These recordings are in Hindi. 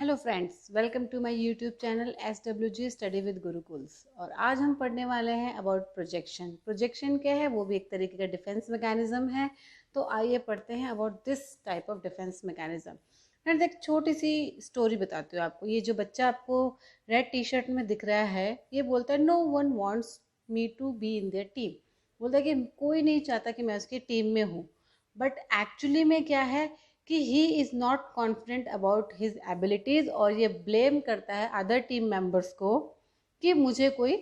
Hello friends, welcome to my YouTube channel SWG study with Gurukuls. और आज हम पढ़ने वाले हैं अबाउट प्रोजेक्शन। प्रोजेक्शन क्या है? वो भी एक तरीके का डिफेंस मैकेनिज्म है। तो आइए पढ़ते हैं about this type of defence mechanism. Friends, एक छोटी सी स्टोरी बताती हूँ आपको। ये जो बच्चा आपको रेड टी शर्ट में दिख रहा है, ये बोलता है no one wants me to be in their team. बोलता है कि कोई नहीं चाहता कि मैं उसकी टीम में हूँ। बट एक्चुअली में क्या है कि he is not confident about his abilities, और ये ब्लेम करता है अदर टीम मेंबर्स को कि मुझे कोई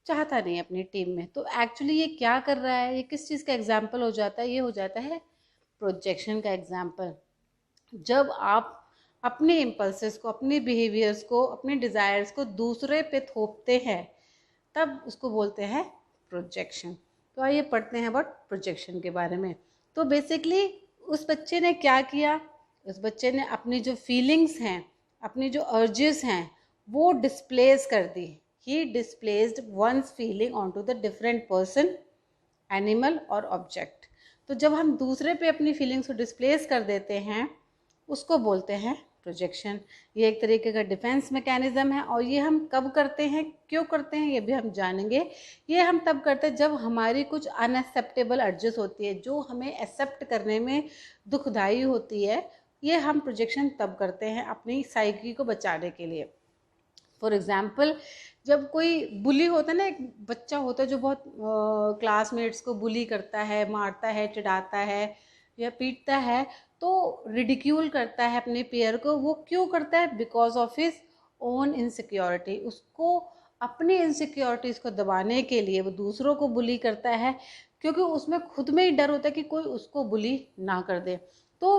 चाहता नहीं अपनी टीम में। तो एक्चुअली ये क्या कर रहा है, ये किस चीज़ का एग्जाम्पल हो जाता है? ये हो जाता है प्रोजेक्शन का एग्जाम्पल। जब आप अपने इम्पल्सेस को, अपने बिहेवियर्स को, अपने डिज़ायर्स को दूसरे पे थोपते हैं, तब उसको बोलते हैं प्रोजेक्शन। तो आइए पढ़ते हैं अबाउट प्रोजेक्शन के बारे में। तो बेसिकली उस बच्चे ने क्या किया? उस बच्चे ने अपनी जो फीलिंग्स हैं, अपनी जो अर्जेस हैं, वो डिस्प्लेस कर दी। He displaced one's feeling on to the different person, animal और ऑब्जेक्ट। तो जब हम दूसरे पे अपनी फीलिंग्स को डिस्प्लेस कर देते हैं, उसको बोलते हैं प्रोजेक्शन। ये एक तरीके का डिफेंस मैकेनिज्म है। और ये हम कब करते हैं, क्यों करते हैं, ये भी हम जानेंगे। ये हम तब करते हैं जब हमारी कुछ अनएक्सेप्टेबल अर्जेस होती है, जो हमें एक्सेप्ट करने में दुखदाई होती है। ये हम प्रोजेक्शन तब करते हैं अपनी साइकी को बचाने के लिए। फॉर एग्जाम्पल, जब कोई बुली होता है ना, एक बच्चा होता है जो बहुत क्लासमेट्स को बुली करता है, मारता है, चिढ़ाता है या पीटता है, तो रिडिक्यूल करता है अपने पेयर को। वो क्यों करता है? Because of his own insecurity. उसको अपनी इनसिक्योरिटीज़ को दबाने के लिए वो दूसरों को बुली करता है, क्योंकि उसमें खुद में ही डर होता है कि कोई उसको बुली ना कर दे। तो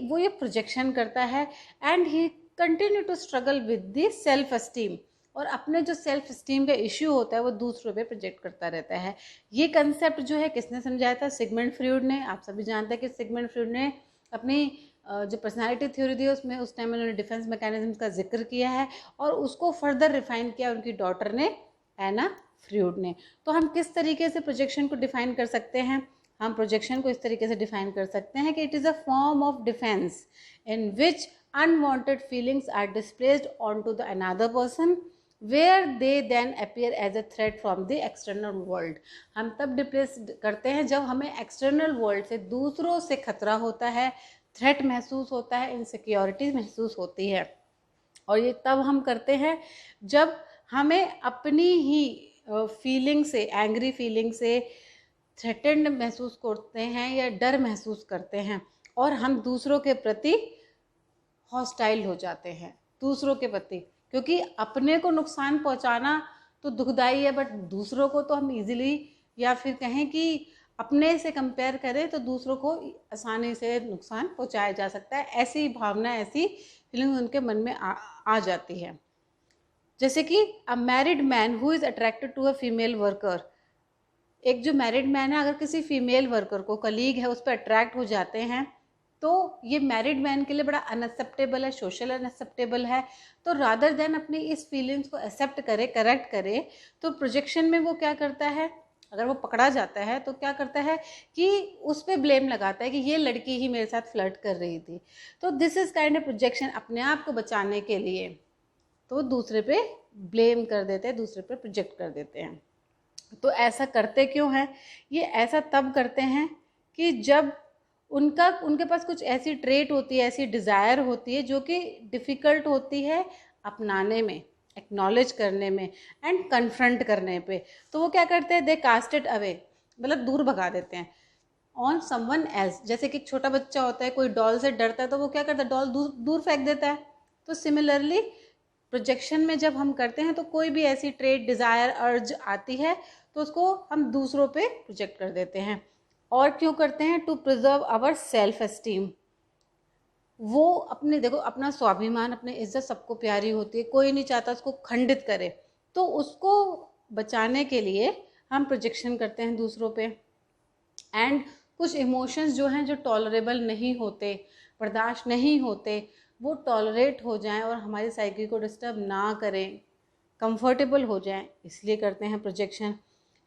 वो ये प्रोजेक्शन करता है and he continue to struggle with the self esteem. और अपने जो सेल्फ एस्टीम का इश्यू होता है वो दूसरों पे प्रोजेक्ट करता रहता है। ये कंसेप्ट जो है किसने समझाया था? सिगमंड फ्रॉयड ने। आप सभी जानते हैं कि सिगमंड फ्रॉयड ने अपनी जो पर्सनालिटी थ्योरी दी उसमें उस टाइम उन्होंने डिफेंस मैकेनिज्म का जिक्र किया है, और उसको फर्दर रिफाइन किया उनकी डॉटर ने, एना फ्रॉयड ने। तो हम किस तरीके से प्रोजेक्शन को डिफाइन कर सकते हैं? हम प्रोजेक्शन को इस तरीके से डिफाइन कर सकते हैं कि it is a form of defence in which unwanted feelings are displaced onto the another person, where they then appear as a threat from the external world। हम तब डिप्लेस करते हैं जब हमें एक्सटर्नल वर्ल्ड से, दूसरों से खतरा होता है, थ्रेट महसूस होता है, इनसिक्योरिटी महसूस होती है। और ये तब हम करते हैं जब हमें अपनी ही फीलिंग से, एंग्री फीलिंग से थ्रेटेंड महसूस करते हैं या डर महसूस करते हैं, और हम दूसरों के प्रति हॉस्टाइल हो जाते हैं, दूसरों के प्रति। क्योंकि अपने को नुकसान पहुंचाना तो दुखदाई है, बट दूसरों को तो हम इजीली, या फिर कहें कि अपने से कंपेयर करें तो दूसरों को आसानी से नुकसान पहुंचाया जा सकता है। ऐसी भावना, ऐसी फीलिंग उनके मन में आ जाती है। जैसे कि a married man who is attracted to a female worker. एक जो मैरिड मैन है, अगर किसी फीमेल वर्कर को, कलीग है, उस पर अट्रैक्ट हो जाते हैं, तो ये मैरिड मैन के लिए बड़ा अनएक्सेप्टेबल है, सोशल अनएक्सेप्टेबल है। तो रादर देन अपनी इस फीलिंग्स को एक्सेप्ट करे, करेक्ट करे, तो प्रोजेक्शन में वो क्या करता है? अगर वो पकड़ा जाता है तो क्या करता है कि उस पर ब्लेम लगाता है कि ये लड़की ही मेरे साथ फ्लर्ट कर रही थी। तो this is kind of projection. अपने आप को बचाने के लिए तो दूसरे पे ब्लेम कर देते हैं, दूसरे पे प्रोजेक्ट कर देते हैं। तो ऐसा करते क्यों हैं? ये ऐसा तब करते हैं कि जब उनके पास कुछ ऐसी ट्रेट होती है, ऐसी डिज़ायर होती है जो कि डिफ़िकल्ट होती है अपनाने में, एक्नॉलेज करने में एंड कन्फ्रंट करने पे। तो वो क्या करते हैं? दे कास्ट इट अवे, मतलब दूर भगा देते हैं ऑन समवन एल्स। जैसे कि छोटा बच्चा होता है, कोई डॉल से डरता है तो वो क्या करता है? डॉल दूर दूर फेंक देता है। तो सिमिलरली प्रोजेक्शन में जब हम करते हैं तो कोई भी ऐसी ट्रेट, डिज़ायर, अर्ज आती है तो उसको हम दूसरों पे प्रोजेक्ट कर देते हैं। और क्यों करते हैं? To preserve our self esteem. वो अपने, देखो, अपना स्वाभिमान, अपनी इज्जत सबको प्यारी होती है, कोई नहीं चाहता उसको खंडित करे। तो उसको बचाने के लिए हम प्रोजेक्शन करते हैं दूसरों पे। एंड कुछ इमोशंस जो हैं, जो टॉलरेबल नहीं होते, बर्दाश्त नहीं होते, वो टॉलरेट हो जाएं और हमारी साइकी को डिस्टर्ब ना करें, कंफर्टेबल हो जाएं, इसलिए करते हैं प्रोजेक्शन।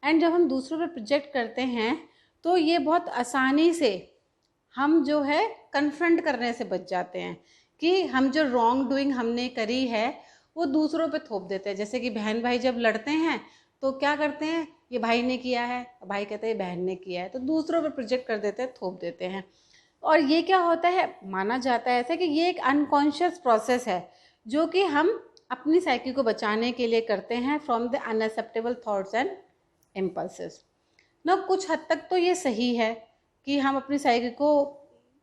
एंड जब हम दूसरों पे प्रोजेक्ट करते हैं तो ये बहुत आसानी से हम जो है कन्फ्रंट करने से बच जाते हैं। कि हम जो रॉन्ग डूइंग हमने करी है वो दूसरों पे थोप देते हैं। जैसे कि बहन भाई जब लड़ते हैं तो क्या करते हैं, ये भाई ने किया है, भाई कहते हैं बहन ने किया है, तो दूसरों पे प्रोजेक्ट कर देते हैं, थोप देते हैं। और ये क्या होता है, माना जाता है ऐसा कि ये एक अनकॉन्शियस प्रोसेस है जो कि हम अपनी साइकी को बचाने के लिए करते हैं from the unacceptable thoughts and impulses ना। कुछ हद तक तो ये सही है कि हम अपनी साइकी को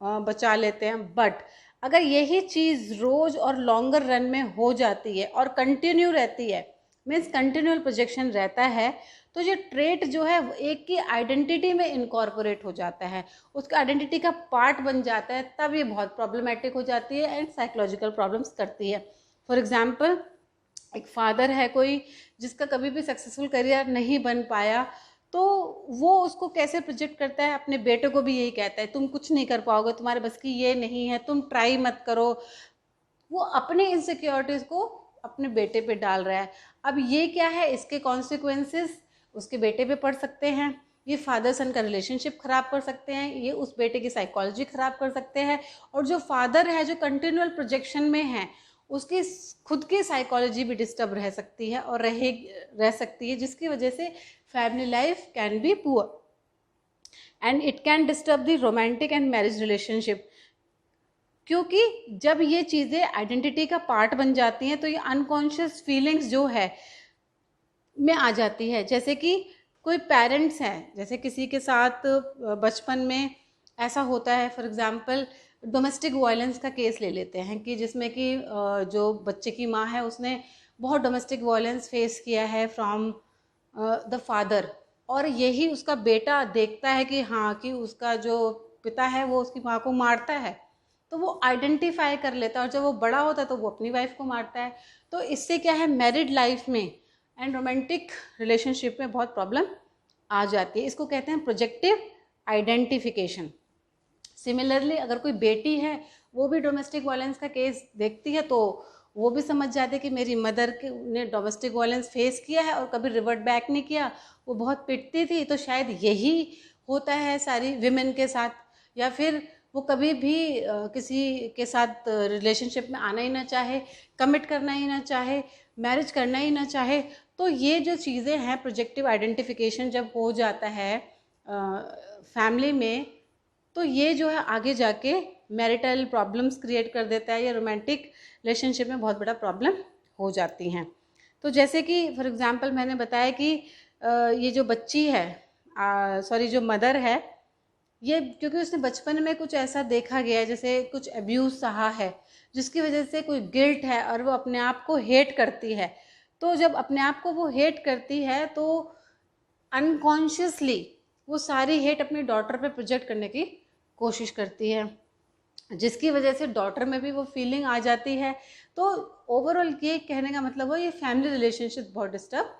बचा लेते हैं, बट अगर यही चीज़ रोज़ और लॉन्गर रन में हो जाती है और कंटिन्यू रहती है, मीन्स कंटिन्यूअल प्रोजेक्शन रहता है, तो ये ट्रेट जो है एक की आइडेंटिटी में इनकॉर्पोरेट हो जाता है, उसका आइडेंटिटी का पार्ट बन जाता है, तब ये बहुत प्रॉब्लमेटिक हो जाती है एंड साइकोलॉजिकल प्रॉब्लम्स करती है। फॉर एग्जाम्पल, एक फादर है कोई जिसका कभी भी सक्सेसफुल करियर नहीं बन पाया, तो वो उसको कैसे प्रोजेक्ट करता है, अपने बेटे को भी यही कहता है तुम कुछ नहीं कर पाओगे, तुम्हारे बस की ये नहीं है, तुम ट्राई मत करो। वो अपने इनसिक्योरिटीज़ को अपने बेटे पे डाल रहा है। अब ये क्या है, इसके कॉन्सिक्वेंसेस उसके बेटे पे पड़ सकते हैं। ये फादर सन का रिलेशनशिप ख़राब कर सकते हैं, ये उस बेटे की साइकोलॉजी ख़राब कर सकते हैं, और जो फादर है जो कंटिन्यूअल प्रोजेक्शन में है उसकी खुद की साइकोलॉजी भी डिस्टर्ब रह सकती है और रह सकती है, जिसकी वजह से family life can be poor and it can disturb the romantic and marriage relationship. क्योंकि जब ये चीज़ें आइडेंटिटी का पार्ट बन जाती हैं तो ये अनकॉन्शियस फीलिंग्स जो है में आ जाती है। जैसे कि कोई पेरेंट्स हैं, जैसे किसी के साथ बचपन में ऐसा होता है, फॉर एग्जांपल डोमेस्टिक वायलेंस का केस ले लेते हैं कि जिसमें कि जो बच्चे की माँ है उसने बहुत डोमेस्टिक वायलेंस फेस किया है फ्रॉम द फादर, और यही उसका बेटा देखता है कि हाँ कि उसका जो पिता है वो उसकी माँ को मारता है, तो वो आइडेंटिफाई कर लेता है, और जब वो बड़ा होता है तो वो अपनी वाइफ को मारता है। तो इससे क्या है, मैरिड लाइफ में एंड रोमांटिक रिलेशनशिप में बहुत प्रॉब्लम आ जाती है। इसको कहते हैं प्रोजेक्टिव आइडेंटिफिकेशन। सिमिलरली अगर कोई बेटी है वो भी डोमेस्टिक वायलेंस का केस देखती है तो वो भी समझ जाती है कि मेरी मदर ने डोमेस्टिक वायलेंस फेस किया है और कभी रिवर्ट बैक नहीं किया, वो बहुत पिटती थी, तो शायद यही होता है सारी विमेन के साथ। या फिर वो कभी भी किसी के साथ रिलेशनशिप में आना ही ना चाहे, कमिट करना ही ना चाहे, मैरिज करना ही ना चाहे। तो ये जो चीज़ें हैं, प्रोजेक्टिव आइडेंटिफिकेशन जब हो जाता है फैमिली में, तो ये जो है आगे जाके मैरिटल प्रॉब्लम्स क्रिएट कर देता है या रोमांटिक रिलेशनशिप में बहुत बड़ा प्रॉब्लम हो जाती हैं। तो जैसे कि फॉर एग्जांपल मैंने बताया कि ये जो बच्ची है, जो मदर है, ये क्योंकि उसने बचपन में कुछ ऐसा देखा गया है, जैसे कुछ अब्यूज़ सहा है, जिसकी वजह से कोई गिल्ट है और वो अपने आप को हेट करती है। तो जब अपने आप को वो हेट करती है तो अनकॉन्शियसली वो सारी हेट अपनी डॉटर पे प्रोजेक्ट करने की कोशिश करती है, जिसकी वजह से डॉटर में भी वो फीलिंग आ जाती है। तो ओवरऑल ये कहने का मतलब वो ये फैमिली रिलेशनशिप बहुत डिस्टर्ब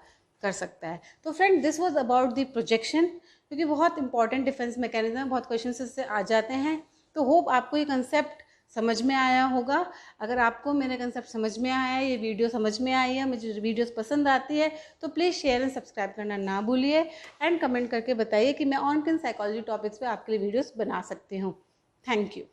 कर सकता है। तो friend, this was about the projection, क्योंकि बहुत इंपॉर्टेंट डिफेंस मैकेनिज्म है, बहुत क्वेश्चन इससे आ जाते हैं। तो होप आपको ये कंसेप्ट समझ में आया होगा। अगर आपको मेरे कंसेप्ट समझ में आया है, ये वीडियो समझ में आई है, मुझे वीडियोस पसंद आती है, तो प्लीज़ शेयर एंड सब्सक्राइब करना ना भूलिए, एंड कमेंट करके बताइए कि मैं और किन साइकोलॉजी टॉपिक्स पे आपके लिए वीडियोस बना सकती हूँ। Thank you.